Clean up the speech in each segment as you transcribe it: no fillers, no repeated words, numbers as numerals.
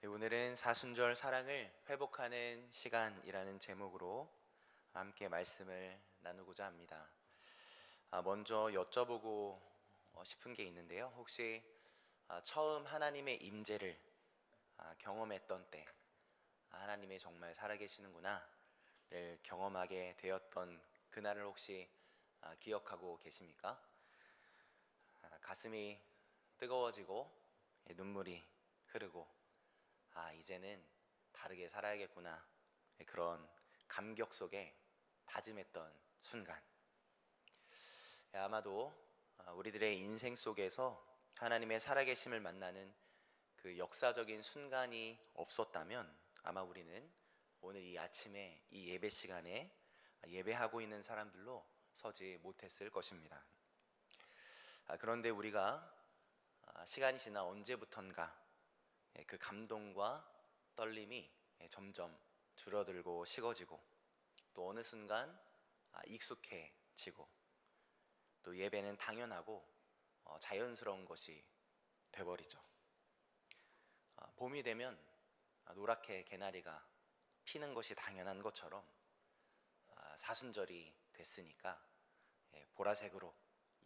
네, 오늘은 사순절 사랑을 회복하는 시간이라는 제목으로 함께 말씀을 나누고자 합니다. 먼저 여쭤보고 싶은 게 있는데요. 혹시 처음 하나님의 임재를 경험했던 때, 하나님이 정말 살아계시는구나를 경험하게 되었던 그날을 혹시 기억하고 계십니까? 가슴이 뜨거워지고 눈물이 흐르고 이제는 다르게 살아야겠구나, 그런 감격 속에 다짐했던 순간. 아마도 우리들의 인생 속에서 하나님의 살아계심을 만나는 그 역사적인 순간이 없었다면 아마 우리는 오늘 이 아침에 이 예배 시간에 예배하고 있는 사람들로 서지 못했을 것입니다. 그런데 우리가 시간이 지나 언제부턴가 그 감동과 떨림이 점점 줄어들고 식어지고, 또 어느 순간 익숙해지고, 또 예배는 당연하고 자연스러운 것이 돼버리죠. 봄이 되면 노랗게 개나리가 피는 것이 당연한 것처럼 사순절이 됐으니까 보라색으로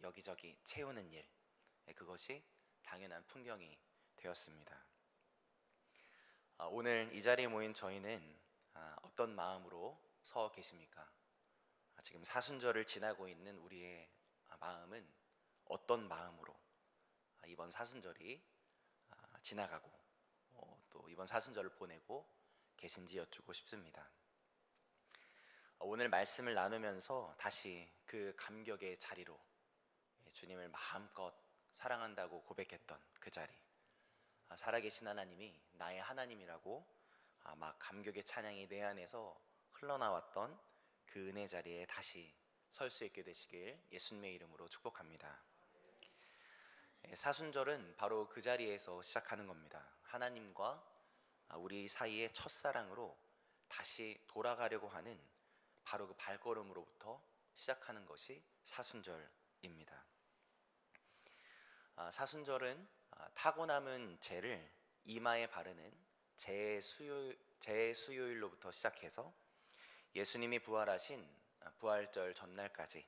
여기저기 채우는 일, 그것이 당연한 풍경이 되었습니다. 오늘 이 자리에 모인 저희는 어떤 마음으로 서 계십니까? 지금 사순절을 지나고 있는 우리의 마음은 어떤 마음으로 이번 사순절이 지나가고 또 이번 사순절을 보내고 계신지 여쭙고 싶습니다. 오늘 말씀을 나누면서 다시 그 감격의 자리로, 주님을 마음껏 사랑한다고 고백했던 그 자리, 살아계신 하나님이 나의 하나님이라고 막 감격의 찬양이 내 안에서 흘러나왔던 그 은혜 자리에 다시 설 수 있게 되시길 예수님의 이름으로 축복합니다. 사순절은 바로 그 자리에서 시작하는 겁니다. 하나님과 우리 사이의 첫사랑으로 다시 돌아가려고 하는 바로 그 발걸음으로부터 시작하는 것이 사순절입니다. 사순절은 타고 남은 재를 이마에 바르는 재수요일로부터 시작해서 예수님이 부활하신 부활절 전날까지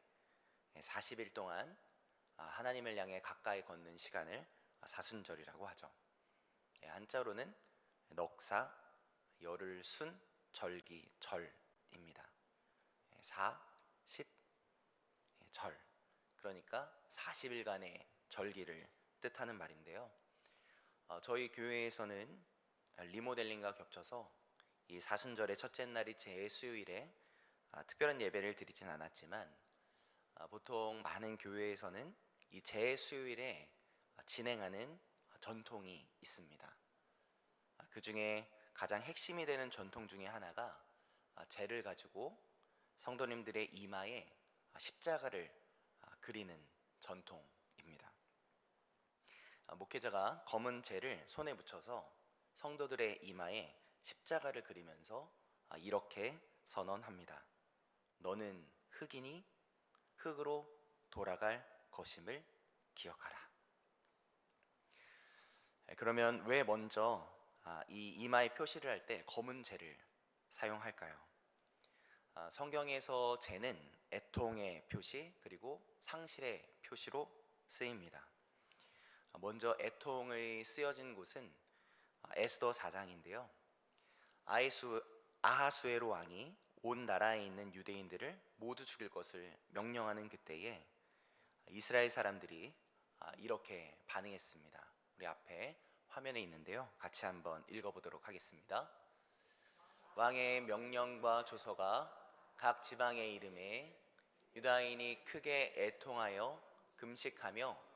40일 동안 하나님을 향해 가까이 걷는 시간을 사순절이라고 하죠. 한자로는 넉사, 열흘, 순, 절기, 절입니다. 4, 10, 절, 그러니까 40일간의 절기를 뜻하는 말인데요. 저희 교회에서는 리모델링과 겹쳐서 이 사순절의 첫째 날이 재수요일에 특별한 예배를 드리진 않았지만, 보통 많은 교회에서는 이 재수요일에 진행하는 전통이 있습니다. 그 중에 가장 핵심이 되는 전통 중에 하나가 재를 가지고 성도님들의 이마에 십자가를 그리는 전통입니다. 목회자가 검은 재를 손에 묻혀서 성도들의 이마에 십자가를 그리면서 이렇게 선언합니다. 너는 흙이니 흙으로 돌아갈 것임을 기억하라. 그러면 왜 먼저 이 이마에 표시를 할 때 검은 재를 사용할까요? 성경에서 재는 애통의 표시 그리고 상실의 표시로 쓰입니다. 먼저 애통의 쓰여진 곳은 에스더 4장인데요. 아하수에로 왕이 온 나라에 있는 유대인들을 모두 죽일 것을 명령하는 그때에 이스라엘 사람들이 이렇게 반응했습니다. 우리 앞에 화면에 있는데요, 같이 한번 읽어보도록 하겠습니다. 왕의 명령과 조서가 각 지방의 이름에 유다인이 크게 애통하여 금식하며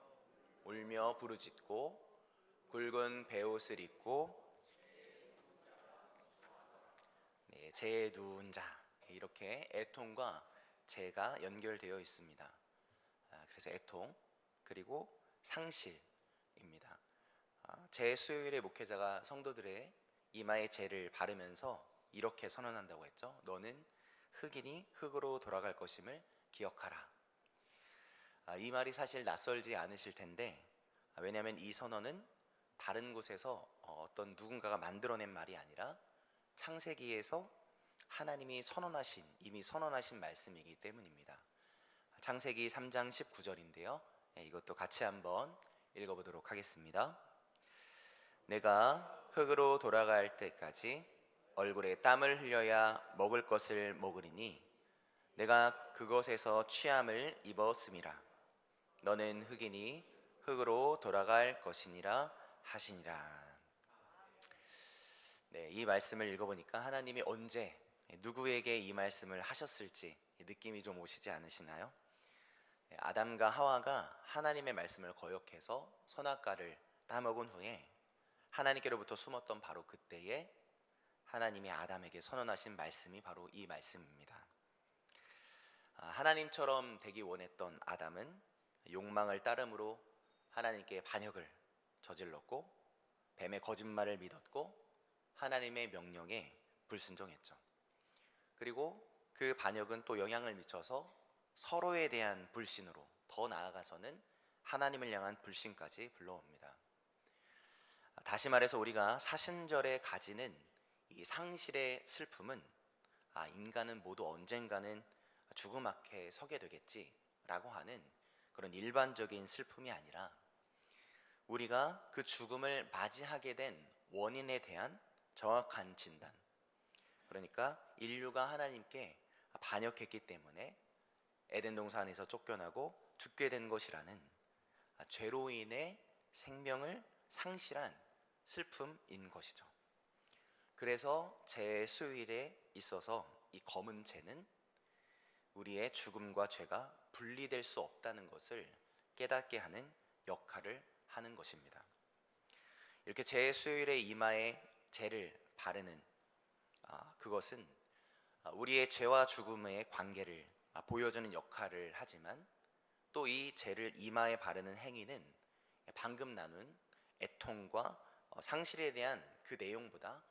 울며 부르짖고 굵은 베옷을 입고 재에 누운 자, 이렇게 애통과 재가 연결되어 있습니다. 그래서 애통 그리고 상실입니다. 재수요일에 목회자가 성도들의 이마에 재를 바르면서 이렇게 선언한다고 했죠. 너는 흙이니 흙으로 돌아갈 것임을 기억하라. 이 말이 사실 낯설지 않으실 텐데, 왜냐하면 이 선언은 다른 곳에서 어떤 누군가가 만들어낸 말이 아니라 창세기에서 하나님이 이미 선언하신 말씀이기 때문입니다. 창세기 3장 19절인데요. 이것도 같이 한번 읽어보도록 하겠습니다. 내가 흙으로 돌아갈 때까지 얼굴에 땀을 흘려야 먹을 것을 먹으리니 내가 그것에서 취함을 입었음이라. 너는 흙이니 흙으로 돌아갈 것이니라 하시니라. 네, 이 말씀을 읽어보니까 하나님이 언제 누구에게 이 말씀을 하셨을지 느낌이 좀 오시지 않으시나요? 아담과 하와가 하나님의 말씀을 거역해서 선악과를 따먹은 후에 하나님께로부터 숨었던 바로 그때에 하나님이 아담에게 선언하신 말씀이 바로 이 말씀입니다. 하나님처럼 되기 원했던 아담은 욕망을 따름으로 하나님께 반역을 저질렀고 뱀의 거짓말을 믿었고 하나님의 명령에 불순종했죠. 그리고 그 반역은 또 영향을 미쳐서 서로에 대한 불신으로, 더 나아가서는 하나님을 향한 불신까지 불러옵니다. 다시 말해서 우리가 사순절에 가지는 이 상실의 슬픔은 인간은 모두 언젠가는 죽음 앞에 서게 되겠지라고 하는 그런 일반적인 슬픔이 아니라 우리가 그 죽음을 맞이하게 된 원인에 대한 정확한 진단, 그러니까 인류가 하나님께 반역했기 때문에 에덴 동산에서 쫓겨나고 죽게 된 것이라는 죄로 인해 생명을 상실한 슬픔인 것이죠. 그래서 제 수일에 있어서 이 검은 재는 우리의 죽음과 죄가 분리될 수 없다는 것을 깨닫게 하는 역할을 하는 것입니다. 이렇게 제 수일의 이마에 재를 바르는 그것은 우리의 죄와 죽음의 관계를 보여주는 역할을 하지만 또 이 재를 이마에 바르는 행위는 방금 나눈 애통과 상실에 대한 그 내용보다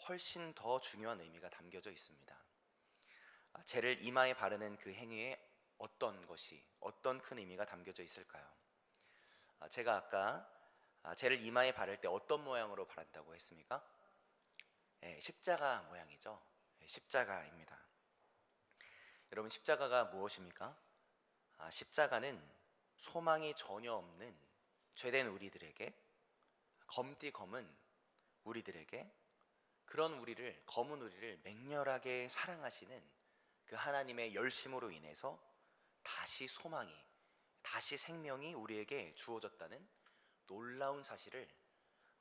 훨씬 더 중요한 의미가 담겨져 있습니다. 재를 이마에 바르는 그 행위에 어떤 큰 의미가 담겨져 있을까요? 제가 아까 재를 이마에 바를 때 어떤 모양으로 바른다고 했습니까? 십자가 모양이죠. 십자가입니다. 여러분, 십자가가 무엇입니까? 십자가는 소망이 전혀 없는 죄된 우리들에게, 검디 검은 우리들에게, 그런 우리를, 검은 우리를 맹렬하게 사랑하시는 그 하나님의 열심으로 인해서 다시 소망이, 다시 생명이 우리에게 주어졌다는 놀라운 사실을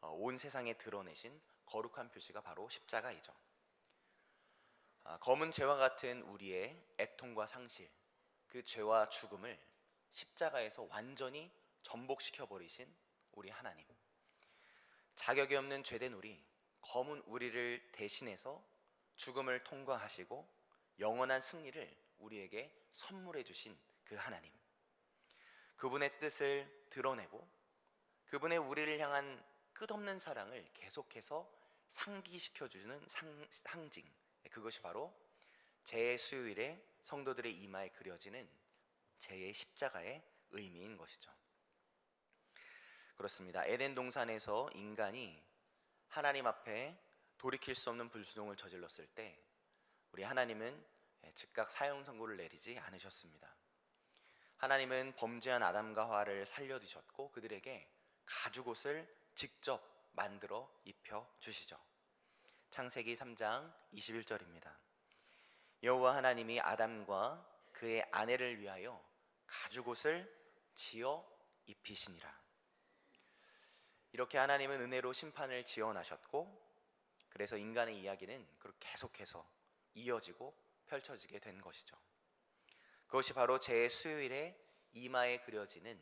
온 세상에 드러내신 거룩한 표시가 바로 십자가이죠. 검은 재와 같은 우리의 애통과 상실, 그 죄와 죽음을 십자가에서 완전히 전복시켜 버리신 우리 하나님, 자격이 없는 죄된 우리, 검은 우리를 대신해서 죽음을 통과하시고 영원한 승리를 우리에게 선물해 주신 그 하나님, 그분의 뜻을 드러내고 그분의 우리를 향한 끝없는 사랑을 계속해서 상기시켜 주는 상징, 그것이 바로 제 수요일에 성도들의 이마에 그려지는 제 십자가의 의미인 것이죠. 그렇습니다. 에덴 동산에서 인간이 하나님 앞에 돌이킬 수 없는 불순종을 저질렀을 때 우리 하나님은 즉각 사형 선고를 내리지 않으셨습니다. 하나님은 범죄한 아담과 하와를 살려두셨고 그들에게 가죽옷을 직접 만들어 입혀 주시죠. 창세기 3장 21절입니다. 여호와 하나님이 아담과 그의 아내를 위하여 가죽옷을 지어 입히시니라. 이렇게 하나님은 은혜로 심판을 지어나셨고, 그래서 인간의 이야기는 계속해서 이어지고 펼쳐지게 된 것이죠. 그것이 바로 제 수요일에 이마에 그려지는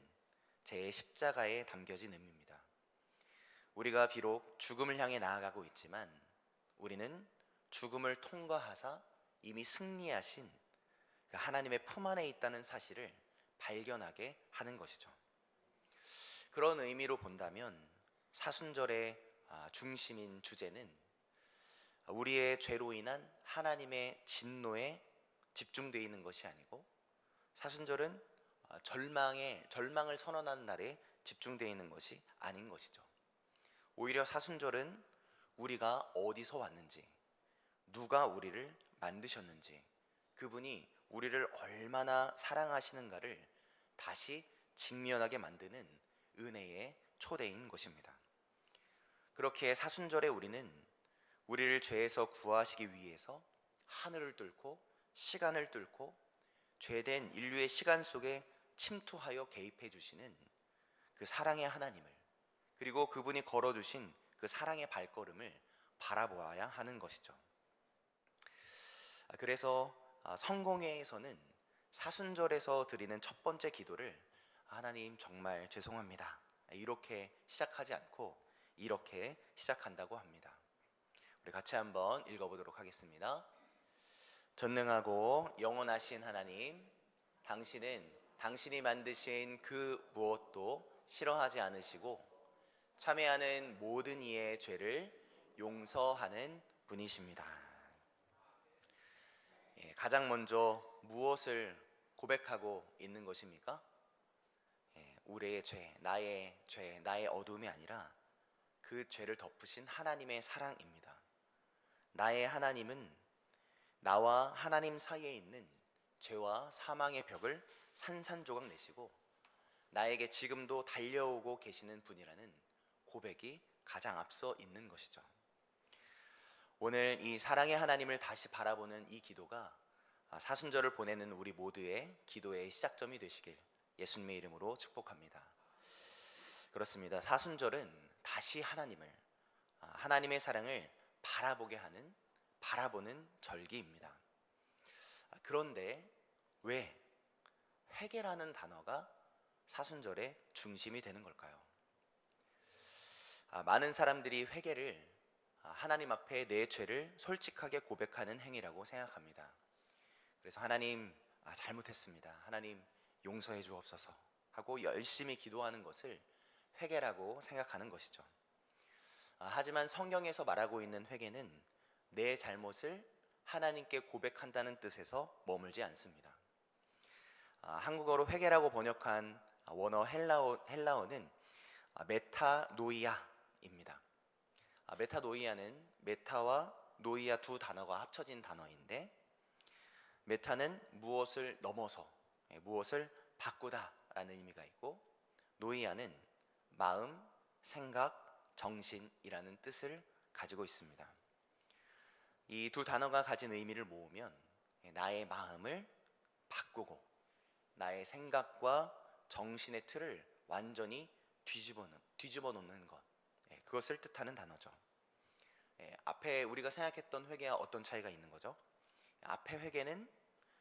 제 십자가에 담겨진 의미입니다. 우리가 비록 죽음을 향해 나아가고 있지만 우리는 죽음을 통과하사 이미 승리하신 그 하나님의 품 안에 있다는 사실을 발견하게 하는 것이죠. 그런 의미로 본다면 사순절의 중심인 주제는 우리의 죄로 인한 하나님의 진노에 집중되어 있는 것이 아니고, 사순절은 절망을 선언하는 날에 집중되어 있는 것이 아닌 것이죠. 오히려 사순절은 우리가 어디서 왔는지, 누가 우리를 만드셨는지, 그분이 우리를 얼마나 사랑하시는가를 다시 직면하게 만드는 은혜의 초대인 것입니다. 그렇게 사순절에 우리는 우리를 죄에서 구하시기 위해서 하늘을 뚫고 시간을 뚫고 죄된 인류의 시간 속에 침투하여 개입해 주시는 그 사랑의 하나님을, 그리고 그분이 걸어주신 그 사랑의 발걸음을 바라보아야 하는 것이죠. 그래서 성공회에서는 사순절에서 드리는 첫 번째 기도를 하나님 정말 죄송합니다, 이렇게 시작하지 않고 이렇게 시작한다고 합니다. 우리 같이 한번 읽어보도록 하겠습니다. 전능하고 영원하신 하나님, 당신은 당신이 만드신 그 무엇도 싫어하지 않으시고 참회하는 모든 이의 죄를 용서하는 분이십니다. 가장 먼저 무엇을 고백하고 있는 것입니까? 우리의 죄, 나의 어둠이 아니라 그 죄를 덮으신 하나님의 사랑입니다. 나의 하나님은 나와 하나님 사이에 있는 죄와 사망의 벽을 산산조각 내시고 나에게 지금도 달려오고 계시는 분이라는 고백이 가장 앞서 있는 것이죠. 오늘 이 사랑의 하나님을 다시 바라보는 이 기도가 사순절을 보내는 우리 모두의 기도의 시작점이 되시길 예수님의 이름으로 축복합니다. 그렇습니다. 사순절은 다시 하나님의 사랑을 바라보는 절기입니다. 그런데 왜 회개라는 단어가 사순절의 중심이 되는 걸까요? 많은 사람들이 회개를 하나님 앞에 내 죄를 솔직하게 고백하는 행위라고 생각합니다. 그래서 하나님, 잘못했습니다, 하나님 용서해 주옵소서 하고 열심히 기도하는 것을 회개라고 생각하는 것이죠. 하지만 성경에서 말하고 있는 회개는 내 잘못을 하나님께 고백한다는 뜻에서 머물지 않습니다. 한국어로 회개라고 번역한 원어 헬라어는 메타노이아입니다. 메타노이아는 메타와 노이아 두 단어가 합쳐진 단어인데, 메타는 무엇을 넘어서, 무엇을 바꾸다 라는 의미가 있고, 노이아는 마음, 생각, 정신이라는 뜻을 가지고 있습니다. 이 두 단어가 가진 의미를 모으면 나의 마음을 바꾸고 나의 생각과 정신의 틀을 완전히 뒤집어 놓는 것, 그것을 뜻하는 단어죠. 앞에 우리가 생각했던 회개와 어떤 차이가 있는 거죠? 앞에 회개는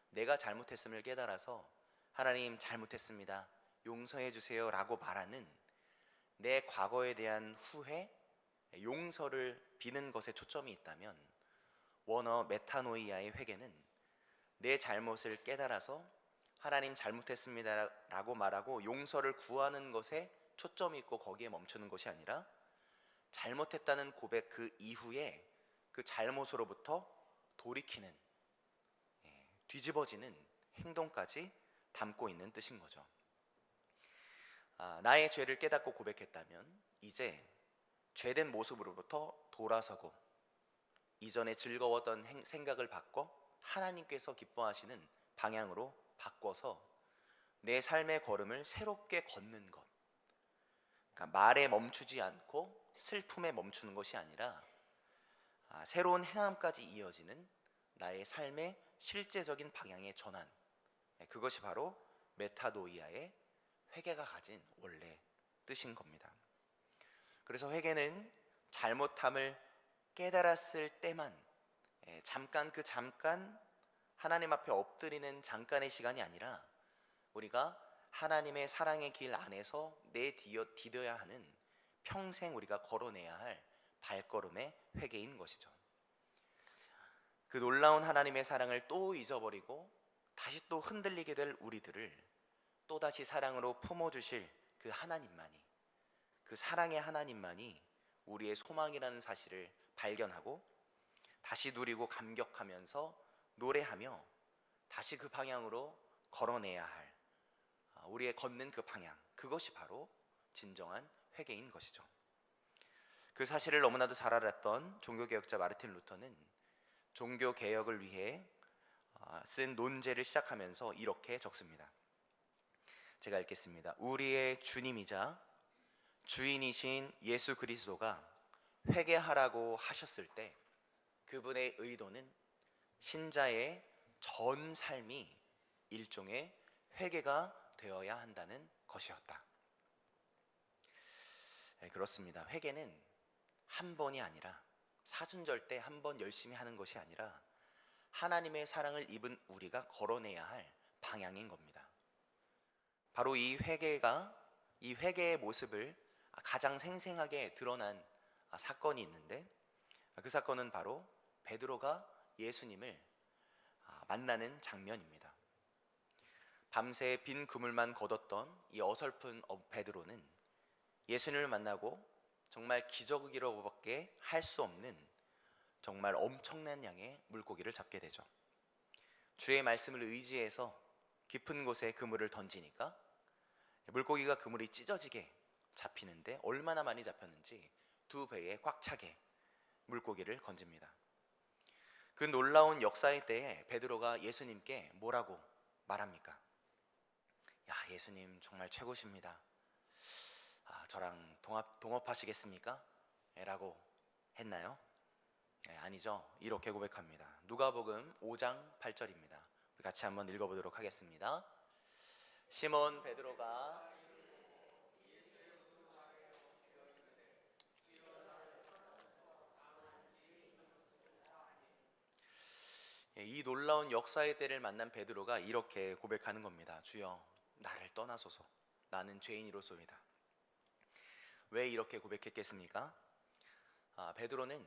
내가 잘못했음을 깨달아서 하나님 잘못했습니다, 용서해 주세요 라고 말하는 내 과거에 대한 후회, 용서를 비는 것에 초점이 있다면, 원어 메타노이아의 회개는 내 잘못을 깨달아서 하나님 잘못했습니다 라고 말하고 용서를 구하는 것에 초점이 있고 거기에 멈추는 것이 아니라 잘못했다는 고백 그 이후에 그 잘못으로부터 돌이키는, 뒤집어지는 행동까지 담고 있는 뜻인 거죠. 나의 죄를 깨닫고 고백했다면 이제 죄된 모습으로부터 돌아서고 이전에 즐거웠던 생각을 바꿔 하나님께서 기뻐하시는 방향으로 바꿔서 내 삶의 걸음을 새롭게 걷는 것, 그러니까 말에 멈추지 않고 슬픔에 멈추는 것이 아니라 새로운 행함까지 이어지는 나의 삶의 실제적인 방향의 전환, 그것이 바로 메타노이아의 회개가 가진 원래 뜻인 겁니다. 그래서 회개는 잘못함을 깨달았을 때만, 잠깐 하나님 앞에 엎드리는 잠깐의 시간이 아니라 우리가 하나님의 사랑의 길 안에서 디뎌야 하는 평생 우리가 걸어내야 할 발걸음의 회개인 것이죠. 그 놀라운 하나님의 사랑을 또 잊어버리고 다시 또 흔들리게 될 우리들을 또다시 사랑으로 품어주실 그 하나님만이, 그 사랑의 하나님만이 우리의 소망이라는 사실을 발견하고 다시 누리고 감격하면서 노래하며 다시 그 방향으로 걸어내야 할, 우리의 걷는 그 방향, 그것이 바로 진정한 회개인 것이죠. 그 사실을 너무나도 잘 알았던 종교개혁자 마르틴 루터는 종교개혁을 위해 쓴 논제를 시작하면서 이렇게 적습니다. 제가 읽겠습니다. 우리의 주님이자 주인이신 예수 그리스도가 회개하라고 하셨을 때 그분의 의도는 신자의 전 삶이 일종의 회개가 되어야 한다는 것이었다. 네, 그렇습니다. 회개는 한 번이 아니라 사순절 때 한 번 열심히 하는 것이 아니라 하나님의 사랑을 입은 우리가 걸어내야 할 방향인 겁니다. 바로 이 회개의 모습을 가장 생생하게 드러난 사건이 있는데, 그 사건은 바로 베드로가 예수님을 만나는 장면입니다. 밤새 빈 그물만 걷었던 이 어설픈 베드로는 예수님을 만나고 정말 기적이라고밖에 할 수 없는 정말 엄청난 양의 물고기를 잡게 되죠. 주의 말씀을 의지해서 깊은 곳에 그물을 던지니까 물고기가 그물이 찢어지게 잡히는데 얼마나 많이 잡혔는지 2배에 꽉 차게 물고기를 건집니다. 그 놀라운 역사의 때에 베드로가 예수님께 뭐라고 말합니까? 야, 예수님 정말 최고십니다. 저랑 동업하시겠습니까? 라고 했나요? 아니죠. 이렇게 고백합니다. 누가복음 5장 8절입니다. 우리 같이 한번 읽어보도록 하겠습니다. 시몬 베드로가 이 놀라운 역사의 때를 만난 베드로가 이렇게 고백하는 겁니다. 주여, 나를 떠나소서. 나는 죄인이로소이다. 왜 이렇게 고백했겠습니까? 베드로는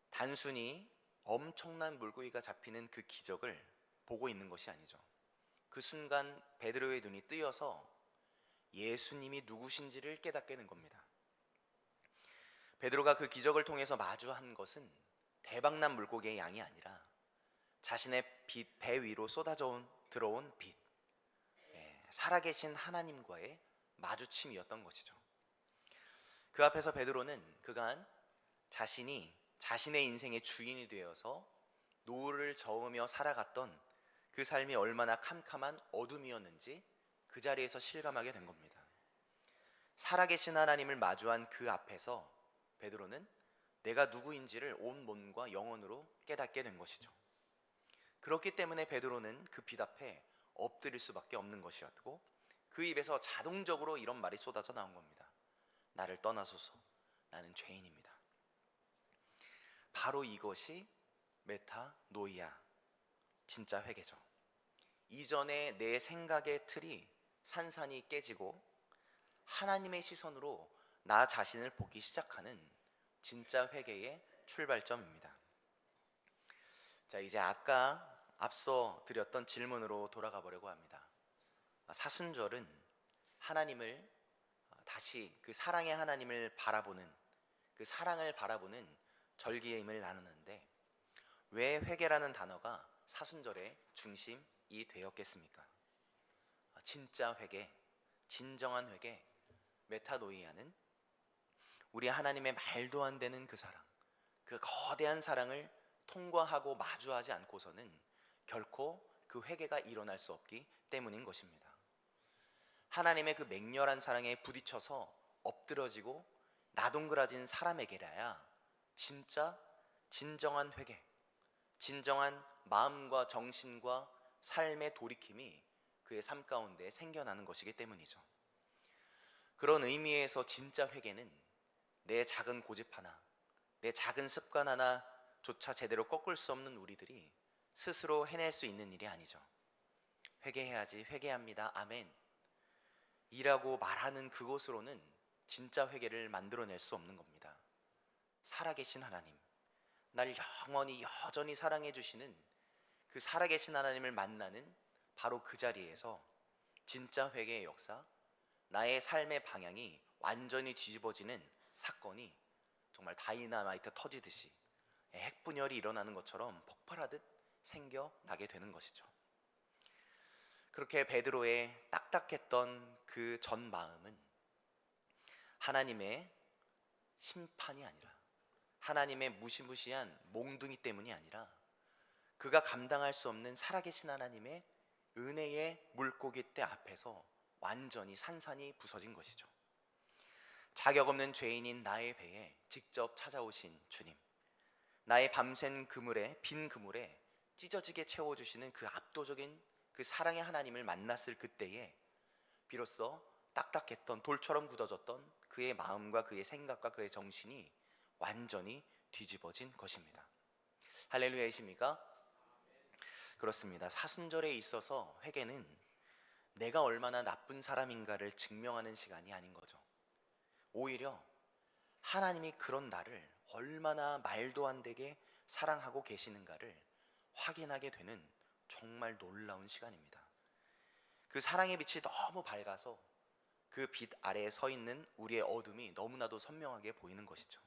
단순히 엄청난 물고기가 잡히는 그 기적을 보고 있는 것이 아니죠. 그 순간 베드로의 눈이 뜨여서 예수님이 누구신지를 깨닫게 된 겁니다. 베드로가 그 기적을 통해서 마주한 것은 대박난 물고기의 양이 아니라 자신의 배 위로 들어온 빛, 살아계신 하나님과의 마주침이었던 것이죠. 그 앞에서 베드로는 그간 자신의 인생의 주인이 되어서 노를 저으며 살아갔던 그 삶이 얼마나 캄캄한 어둠이었는지 그 자리에서 실감하게 된 겁니다. 살아계신 하나님을 마주한 그 앞에서 베드로는 내가 누구인지를 온 몸과 영혼으로 깨닫게 된 것이죠. 그렇기 때문에 베드로는 그 빛 앞에 엎드릴 수밖에 없는 것이었고, 그 입에서 자동적으로 이런 말이 쏟아져 나온 겁니다. 나를 떠나소서. 나는 죄인입니다. 바로 이것이 메타노이아, 진짜 회개죠. 이전에 내 생각의 틀이 산산이 깨지고 하나님의 시선으로 나 자신을 보기 시작하는 진짜 회개의 출발점입니다. 자, 이제 앞서 드렸던 질문으로 돌아가 보려고 합니다. 사순절은 하나님을 다시 그 사랑의 하나님을 바라보는, 그 사랑을 바라보는 절기임을 나누는데 왜 회개라는 단어가 사순절의 중심이 되었겠습니까? 진짜 회개, 진정한 회개, 메타노이아는 우리 하나님의 말도 안 되는 그 사랑, 그 거대한 사랑을 통과하고 마주하지 않고서는 결코 그 회개가 일어날 수 없기 때문인 것입니다. 하나님의 그 맹렬한 사랑에 부딪혀서 엎드러지고 나동그라진 사람에게라야 진정한 회개, 진정한 마음과 정신과 삶의 돌이킴이 그의 삶 가운데 생겨나는 것이기 때문이죠. 그런 의미에서 진짜 회개는 내 작은 고집 하나, 내 작은 습관 하나조차 제대로 꺾을 수 없는 우리들이 스스로 해낼 수 있는 일이 아니죠. 회개해야지, 회개합니다, 아멘 이라고 말하는 그것으로는 진짜 회개를 만들어낼 수 없는 겁니다. 살아계신 하나님, 날 영원히 여전히 사랑해 주시는 그 살아계신 하나님을 만나는 바로 그 자리에서 진짜 회개의 역사, 나의 삶의 방향이 완전히 뒤집어지는 사건이 정말 다이나마이트 터지듯이 핵분열이 일어나는 것처럼 폭발하듯 생겨나게 되는 것이죠. 그렇게 베드로의 딱딱했던 그 전 마음은 하나님의 심판이 아니라 하나님의 무시무시한 몽둥이 때문이 아니라 그가 감당할 수 없는 살아계신 하나님의 은혜의 물고기떼 앞에서 완전히 산산이 부서진 것이죠. 자격 없는 죄인인 나의 배에 직접 찾아오신 주님, 나의 밤샌 그물에, 빈 그물에 찢어지게 채워주시는 그 압도적인 그 사랑의 하나님을 만났을 그때에 비로소 딱딱했던 돌처럼 굳어졌던 그의 마음과 그의 생각과 그의 정신이 완전히 뒤집어진 것입니다. 할렐루야이십니까? 그렇습니다. 사순절에 있어서 회개는 내가 얼마나 나쁜 사람인가를 증명하는 시간이 아닌 거죠. 오히려 하나님이 그런 나를 얼마나 말도 안 되게 사랑하고 계시는가를 확인하게 되는 정말 놀라운 시간입니다. 그 사랑의 빛이 너무 밝아서 그 빛 아래에 서 있는 우리의 어둠이 너무나도 선명하게 보이는 것이죠.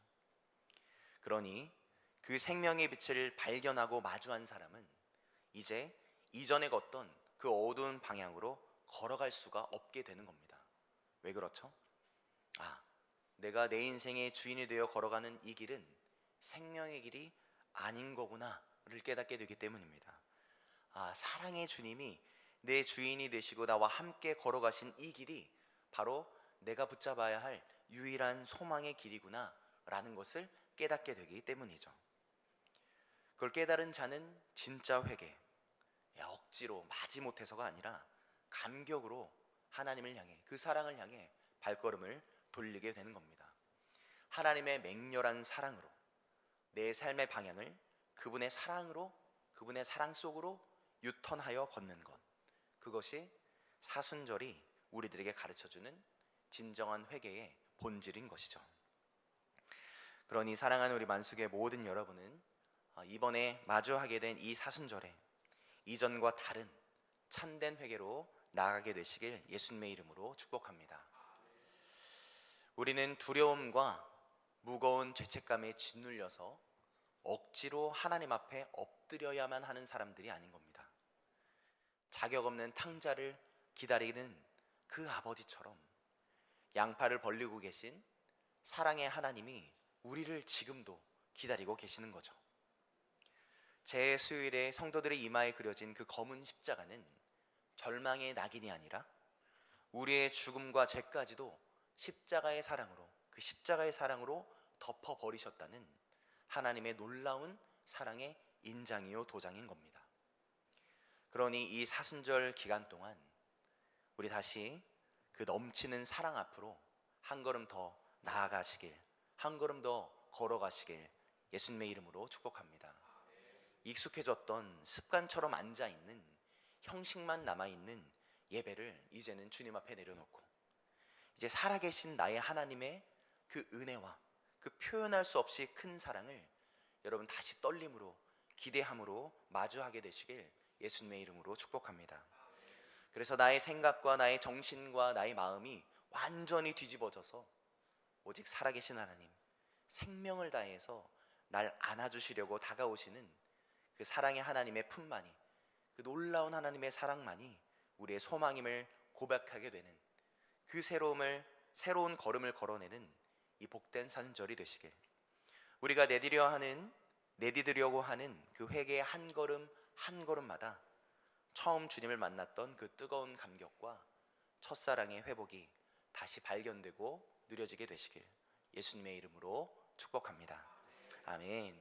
그러니 그 생명의 빛을 발견하고 마주한 사람은 이제 이전에 걷던 그 어두운 방향으로 걸어갈 수가 없게 되는 겁니다. 왜 그렇죠? 내가 내 인생의 주인이 되어 걸어가는 이 길은 생명의 길이 아닌 거구나를 깨닫게 되기 때문입니다. 사랑의 주님이 내 주인이 되시고 나와 함께 걸어가신 이 길이 바로 내가 붙잡아야 할 유일한 소망의 길이구나 라는 것을 깨닫게 되기 때문이죠. 그걸 깨달은 자는 진짜 회개, 억지로 마지못해서가 아니라 감격으로 하나님을 향해, 그 사랑을 향해 발걸음을 돌리게 되는 겁니다. 하나님의 맹렬한 사랑으로 내 삶의 방향을 그분의 사랑으로, 그분의 사랑 속으로 유턴하여 걷는 것, 그것이 사순절이 우리들에게 가르쳐주는 진정한 회개의 본질인 것이죠. 그러니 사랑하는 우리 만숙의 모든 여러분은 이번에 마주하게 된 이 사순절에 이전과 다른 참된 회개로 나아가게 되시길 예수님의 이름으로 축복합니다. 우리는 두려움과 무거운 죄책감에 짓눌려서 억지로 하나님 앞에 엎드려야만 하는 사람들이 아닌 겁니다. 자격 없는 탕자를 기다리는 그 아버지처럼 양팔을 벌리고 계신 사랑의 하나님이 우리를 지금도 기다리고 계시는 거죠. 제 수요일에 성도들의 이마에 그려진 그 검은 십자가는 절망의 낙인이 아니라 우리의 죽음과 죄까지도 십자가의 사랑으로, 그 십자가의 사랑으로 덮어버리셨다는 하나님의 놀라운 사랑의 인장이요 도장인 겁니다. 그러니 이 사순절 기간 동안 우리 다시 그 넘치는 사랑 앞으로 한 걸음 더 나아가시길, 한 걸음 더 걸어가시길 예수님의 이름으로 축복합니다. 익숙해졌던 습관처럼 앉아있는, 형식만 남아있는 예배를 이제는 주님 앞에 내려놓고 이제 살아계신 나의 하나님의 그 은혜와 그 표현할 수 없이 큰 사랑을 여러분 다시 떨림으로, 기대함으로 마주하게 되시길 예수님의 이름으로 축복합니다. 그래서 나의 생각과 나의 정신과 나의 마음이 완전히 뒤집어져서 오직 살아계신 하나님, 생명을 다해서 날 안아주시려고 다가오시는 그 사랑의 하나님의 품만이, 그 놀라운 하나님의 사랑만이 우리의 소망임을 고백하게 되는 그 새로운 걸음을 걸어내는 이 복된 사순절이 되시길, 우리가 내디디려고 하는 그 회개의 한 걸음 한 걸음마다 처음 주님을 만났던 그 뜨거운 감격과 첫사랑의 회복이 다시 발견되고 누려지게 되시길 예수님의 이름으로 축복합니다. 아멘.